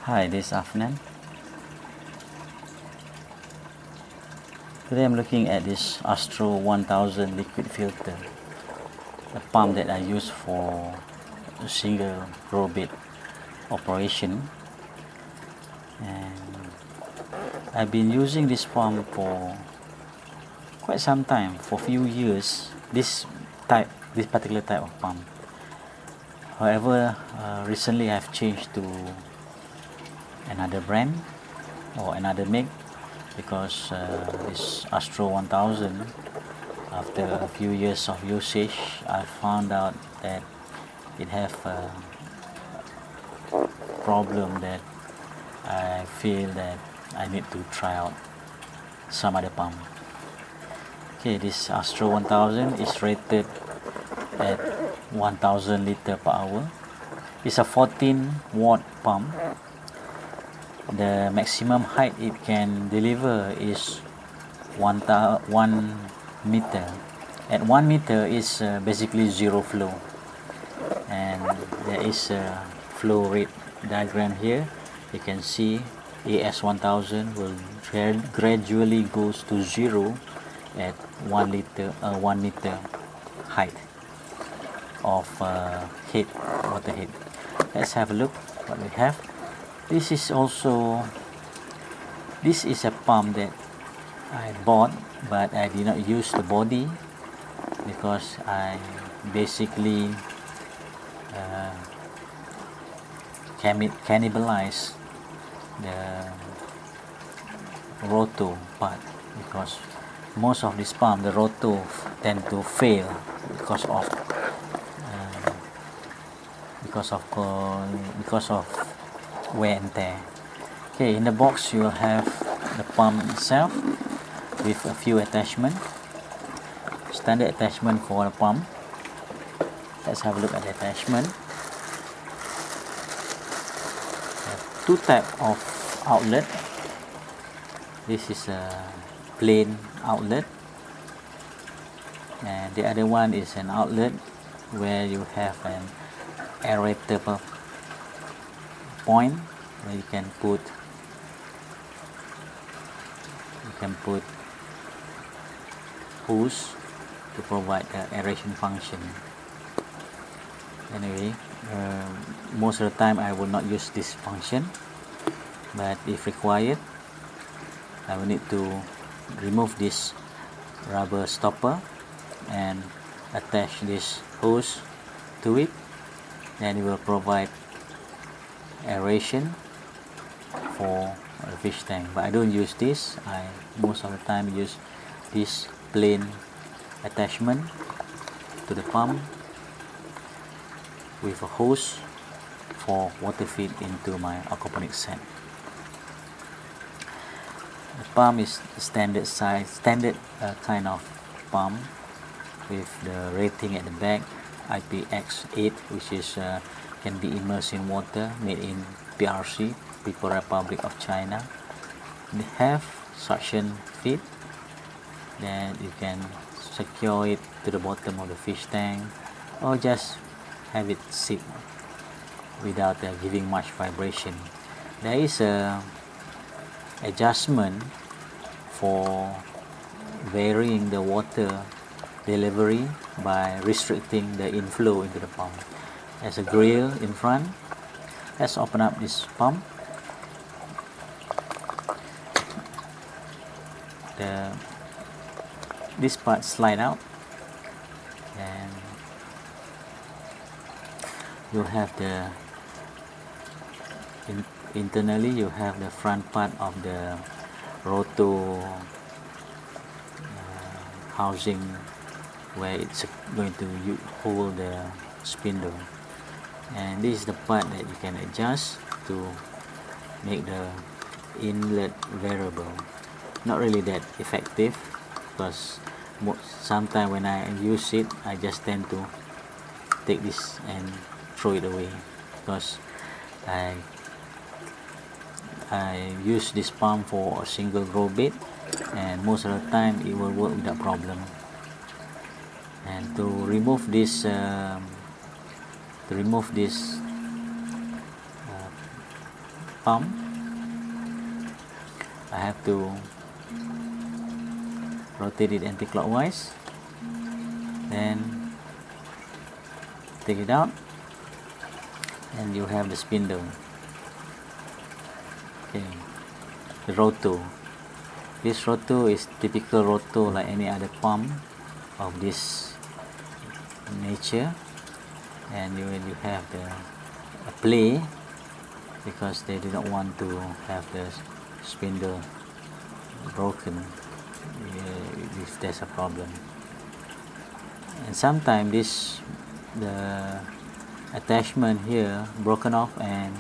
Hi, this is Afnan. Today I'm looking at this Astro 1000 liquid filter, a pump that I use for a single grow bed operation, and I've been using this pump for quite some time, for few years, this particular type of pump. However, recently I've changed to another brand or another make, because this Astro 1000, after a few years of usage, I found out that it have a problem that I feel that I need to try out some other pump. Okay, this Astro 1000 is rated at 1000 liter per hour. It's a 14-watt pump. The maximum height it can deliver is 1 meter. At 1 meter is basically zero flow, and there is a flow rate diagram here. You can see AS1000 will gradually goes to zero at 1 meter height of water head. Let's have a look what we have. This is a pump that I bought, but I did not use the body because I basically cannibalize the roto part, because most of this pump, the roto tend to fail because of wear and tear. Okay, in the box you will have the pump itself with a few attachments, standard attachment for the pump. Let's have a look at the attachment. Two types of outlet. This is a plain outlet, and the other one is an outlet where you have an aerator point where you can put hose to provide the aeration function. Anyway, most of the time I will not use this function, but if required I will need to remove this rubber stopper and attach this hose to it. Then it will provide aeration for a fish tank, but I don't use this. I most of the time use this plain attachment to the pump with a hose for water feed into my aquaponics set. The pump is standard kind of pump with the rating at the back, IPX8, which is can be immersed in water, made in PRC, People's Republic of China. They have suction feed, then you can secure it to the bottom of the fish tank, or just have it sit without giving much vibration. There is a adjustment for varying the water delivery by restricting the inflow into the pump. There's a grill in front. Let's open up this pump. This part slide out, and you have the internally you have the front part of the roto housing, where it's going to hold the spindle, and this is the part that you can adjust to make the inlet variable. Not really that effective, because sometimes when I use it I just tend to take this and throw it away, because I use this pump for a single grow bed, and most of the time it will work without problem. And to remove this pump, I have to rotate it anti-clockwise, then take it out, and you have the spindle. Okay, the roto. This roto is typical roto like any other pump of this nature, and you have a play because they do not want to have the spindle broken if there's a problem. And sometimes the attachment here broken off, and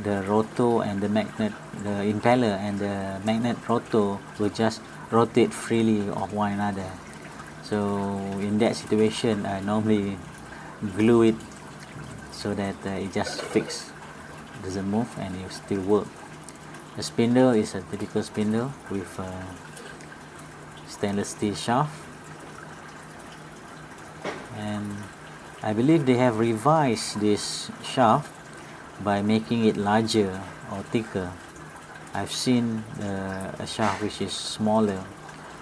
the roto and the magnet, the impeller and the magnet roto will just rotate freely of one another. So in that situation, I normally glue it so that it just fixed, doesn't move, and it still work. The spindle is a typical spindle with a stainless steel shaft, and I believe they have revised this shaft by making it larger or thicker. I've seen a shaft which is smaller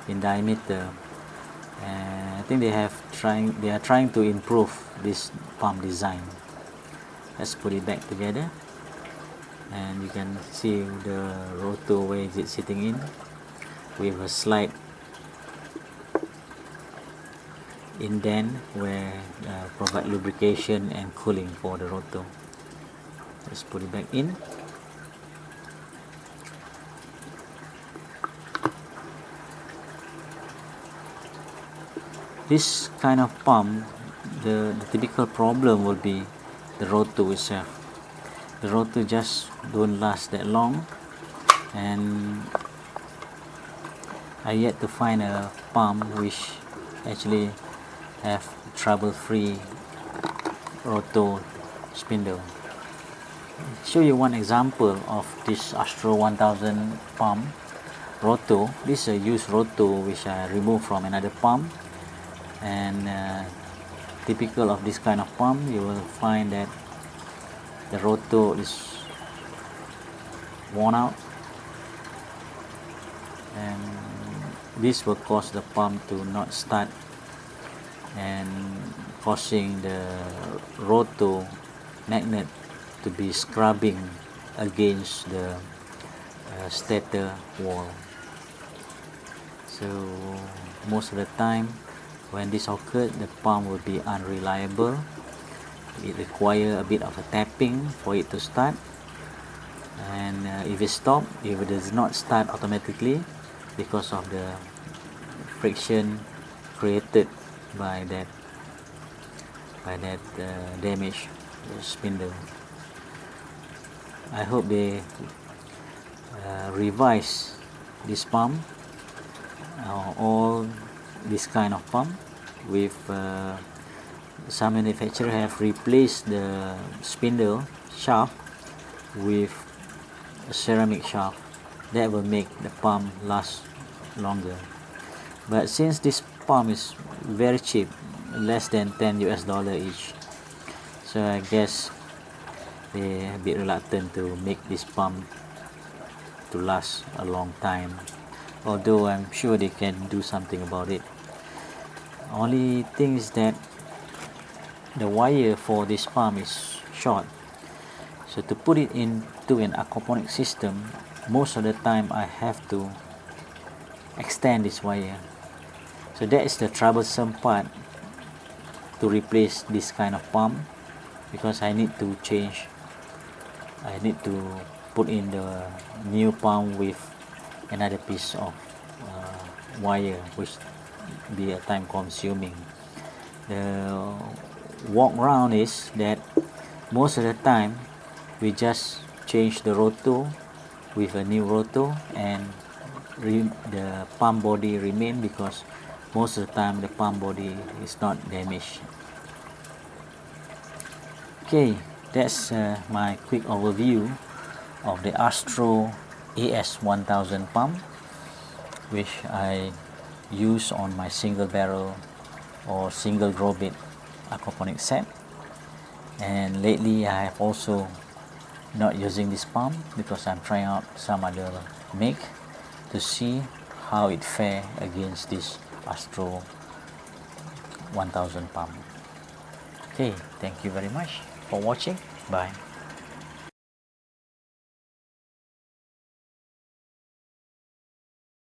in diameter, and I think they are trying to improve this pump design. Let's put it back together, and you can see the rotor where is it sitting in, with a slight indent where provide lubrication and cooling for the rotor. Let's put it back in. This kind of pump, the typical problem will be the rotor itself. The rotor just don't last that long, and I yet to find a pump which actually have trouble-free rotor spindle. I'll show you one example of this Astro 1000 pump rotor. This is a used rotor which I removed from another pump, and typical of this kind of pump, you will find that the rotor is worn out, and this will cause the pump to not start and causing the rotor magnet to be scrubbing against the stator wall. So most of the time when this occurs, the pump will be unreliable. It requires a bit of a tapping for it to start, and if it does not start automatically because of the friction created by that damaged spindle. I hope they revise this pump, all this kind of pump with some manufacturers have replaced the spindle shaft with a ceramic shaft that will make the pump last longer. But since this pump is very cheap, less than $10 each, so I guess they're a bit reluctant to make this pump to last a long time, although I'm sure they can do something about it. Only thing is that the wire for this pump is short, so to put it into an aquaponics system, most of the time I have to extend this wire. So that is the troublesome part to replace this kind of pump, because I need to put in the new pump with another piece of wire, which be a time consuming. The walk around is that most of the time we just change the rotor with a new rotor, and the pump body remain, because most of the time the pump body is not damaged. Okay, that's my quick overview of the Astro AS 1000 pump, which I use on my single barrel or single growbed aquaponics set. And lately I have also not using this pump because I'm trying out some other make to see how it fare against this Astro 1000 pump. Okay, thank you very much for watching. Bye.